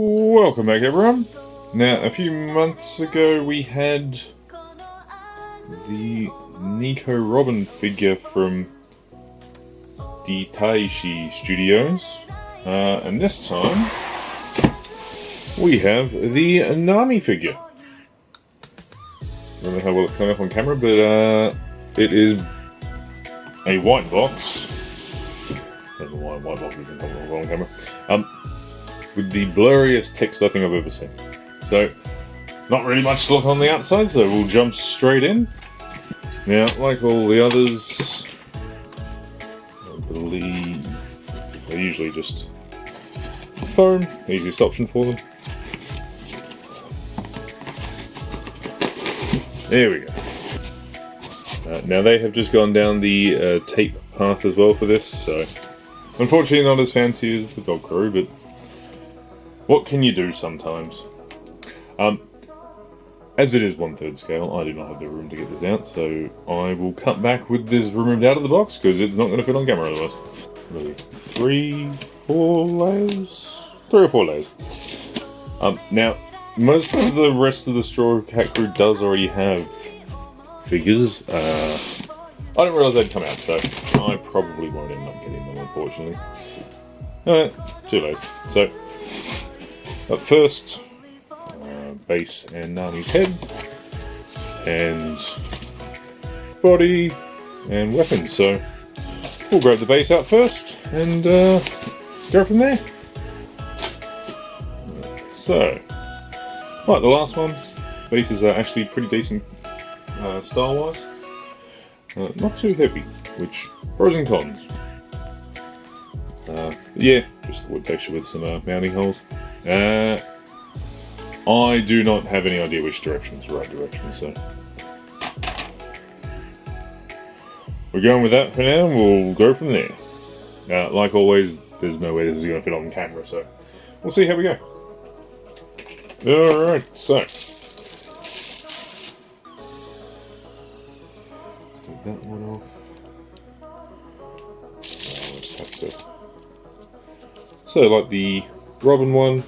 Welcome back, everyone. Now, a few months ago we had the Nico Robin figure from Ditaishe Studios, and this time we have the Nami figure. I don't know how well it's coming up on camera, but it is a white box. I don't know why white box isn't coming up on camera. With the blurriest text I think I've ever seen. So, not really much to look on the outside, so we'll jump straight in. Now, like all the others, I believe they're usually just foam, easiest option for them. There we go. Now they have just gone down the tape path as well for this, so unfortunately not as fancy as the Velcro, but what can you do sometimes? As it is 1/3 scale, I do not have the room to get this out, so I will cut back with this removed out of the box, because it's not going to fit on camera otherwise. Really, 3 or 4 layers. Now, most of the rest of the Straw Cat crew does already have figures. I didn't realise they'd come out, so I probably won't end up getting them, unfortunately. 2 layers. So, up first, base and Nami's head, and body, and weapons. So, we'll grab the base out first, and go from there. So, like the last one, bases are actually pretty decent style-wise. Not too heavy, which, pros and cons. Yeah, just wood texture with some mounting holes. I do not have any idea which direction's the right direction, so we're going with that for now, and we'll go from there. Like always, there's no way this is going to fit on camera, so we'll see how we go. Alright, so take that one off. Let's have to. So, like the Robin one,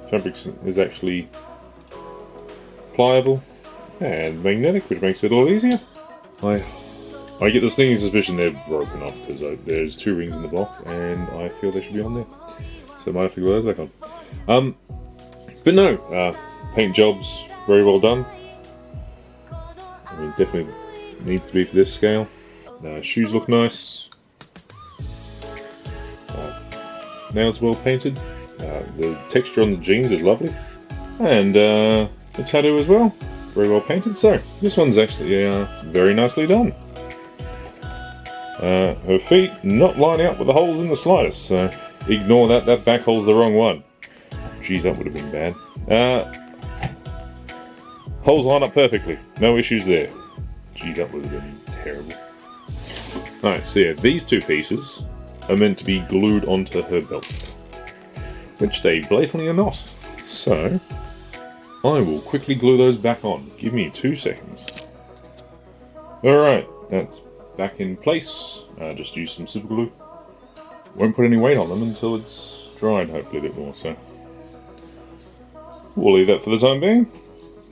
fabric is actually pliable and magnetic, which makes it a lot easier. I get the sneaking suspicion they're broken off because there's 2 rings in the block, and I feel they should be on there. So I might have to glue those back on. But no, paint job's very well done. I mean, definitely needs to be for this scale. Shoes look nice. Nails well painted. The texture on the jeans is lovely. And the tattoo as well. Very well painted. So, this one's actually very nicely done. Her feet not lining up with the holes in the slightest, so ignore that. That back hole's the wrong one. Geez, that would have been bad. Holes line up perfectly. No issues there. Geez, that would have been terrible. Alright, so yeah, these 2 pieces are meant to be glued onto her belt, which they blatantly are not. So, I will quickly glue those back on. Give me 2 seconds. Alright, that's back in place. Just use some super glue. Won't put any weight on them until it's dried, hopefully a bit more, so we'll leave that for the time being.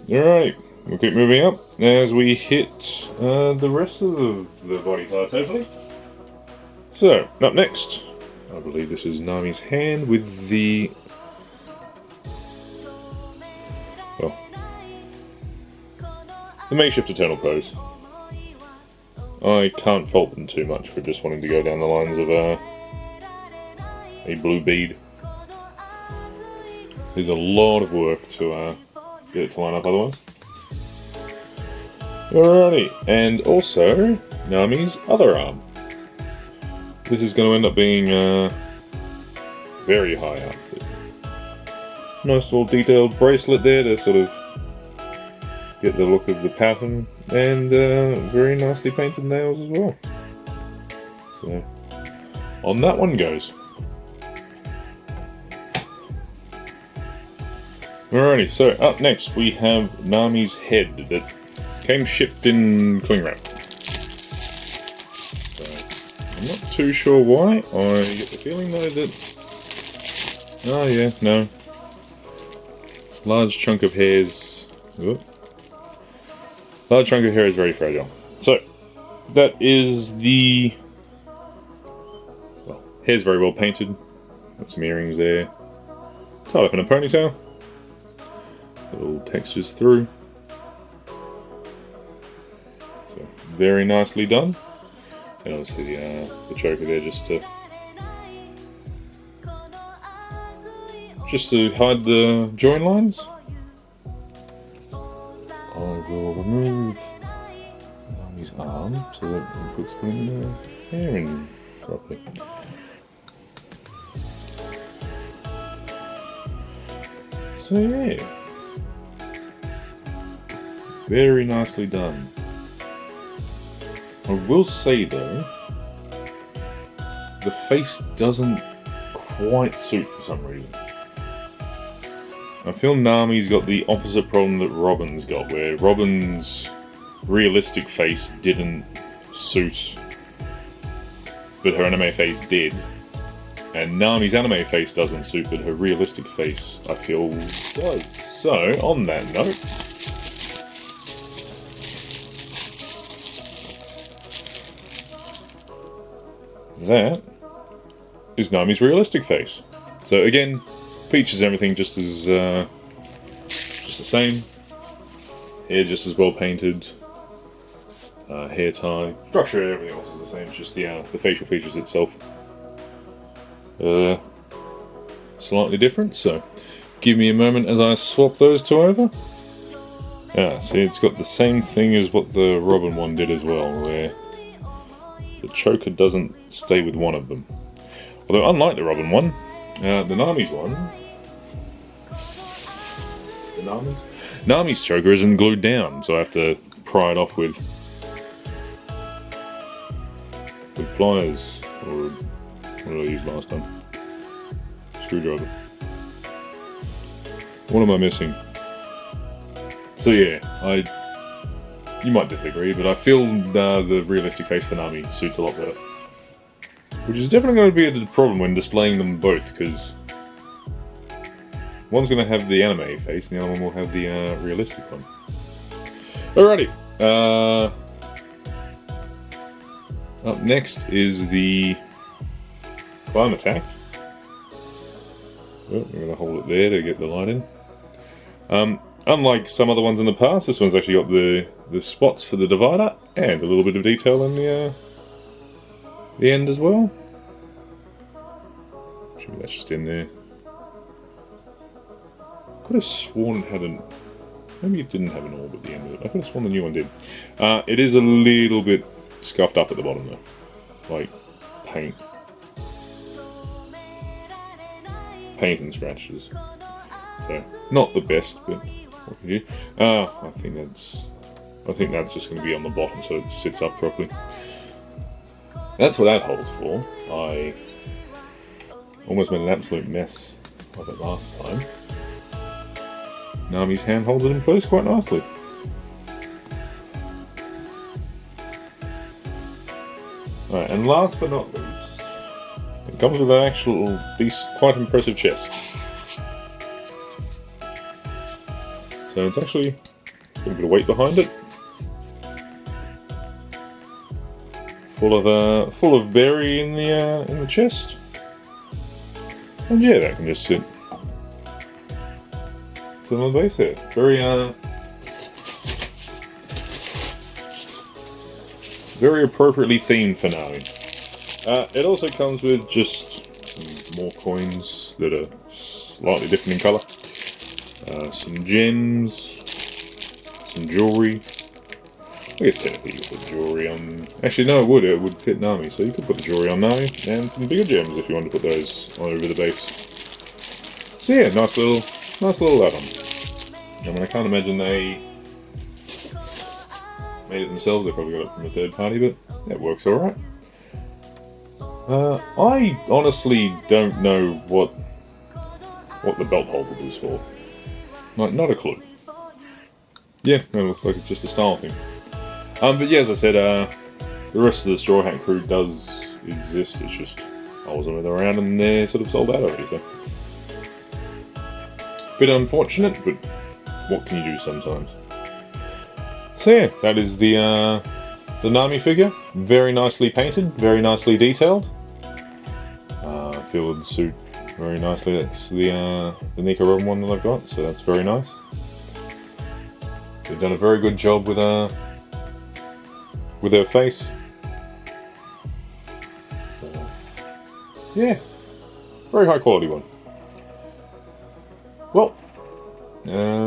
Alright, we'll keep moving up as we hit the rest of the body parts, hopefully. So, up next, I believe this is Nami's hand with the, well, the makeshift eternal pose. I can't fault them too much for just wanting to go down the lines of a blue bead. There's a lot of work to get it to line up otherwise. Alrighty, and also Nami's other arm. This is going to end up being very high up. Nice little detailed bracelet there to sort of get the look of the pattern, and very nicely painted nails as well. So, on that one goes. Alrighty, so up next we have Nami's head that came shipped in cling wrap. I'm not too sure why. I get the feeling though that Oh yeah, no. Large chunk of hair is... Large chunk of hair is very fragile. So, that is the... Well, hair's very well painted. Got some earrings there. Tied up in a ponytail. Little textures through. So, very nicely done. And obviously the choker there just to hide the join lines. I will remove Nami's arm so that it puts putting the hair in properly. So yeah, very nicely done. I will say though, the face doesn't quite suit for some reason. I feel Nami's got the opposite problem that Robin's got, where Robin's realistic face didn't suit, but her anime face did. And Nami's anime face doesn't suit, but her realistic face, I feel, does. So, on that note, that is Nami's realistic face. So again, features everything just as just the same. Hair just as well painted. Hair tie, structure, everything else is the same. It's just the facial features itself slightly different. So give me a moment as I swap those two over. See, it's got the same thing as what the Robin one did as well, where the choker doesn't stay with one of them. Although, unlike the Robin one, the Nami's one... Nami's choker isn't glued down, so I have to pry it off with pliers, or what did I use last time? Screwdriver. What am I missing? So yeah, you might disagree, but I feel the realistic face for Nami suits a lot better. Which is definitely going to be a problem when displaying them both, because one's going to have the anime face and the other one will have the realistic one. Alrighty. Up next is the climb attack. Oh, I'm going to hold it there to get the light in. Unlike some other ones in the past, this one's actually got the spots for the divider and a little bit of detail in the end as well. Maybe that's just in there. Could have sworn it had an... Maybe it didn't have an orb at the end of it. I could have sworn the new one did. It is a little bit scuffed up at the bottom though. Like paint. Paint and scratches. So, not the best, but what can you do? I think that's just going to be on the bottom so it sits up properly. That's what that holds for. I almost made an absolute mess of it last time. Nami's hand holds it in place quite nicely. Alright, and last but not least, it comes with an actual, quite impressive chest. So it's actually got a bit of weight behind it. Full of berry in the chest. And yeah, that can just sit on the base there. Very appropriately themed for Nami. It also comes with just some more coins that are slightly different in colour. Some gems, some jewellery. I guess technically you could put jewellery on... Actually no, it would fit Nami, so you could put the jewellery on Nami, and some bigger gems if you wanted to put those on over the base. So yeah, nice little add-on. I mean, I can't imagine they made it themselves, they probably got it from a third party, but it works alright. I honestly don't know what the belt holder was for. Like, not a clue. Yeah, it looks like it's just a style thing. But yeah, as I said, the rest of the Straw Hat crew does exist, it's just I wasn't with around and they're sort of sold out already, so. Bit unfortunate, but what can you do sometimes? So yeah, that is the Nami figure. Very nicely painted, very nicely detailed. Filled the suit very nicely. That's the Nico Robin one that I've got, so that's very nice. They've done a very good job with her face. So, yeah, very high quality one. Well,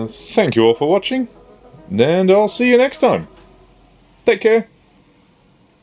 thank you all for watching, and I'll see you next time. Take care.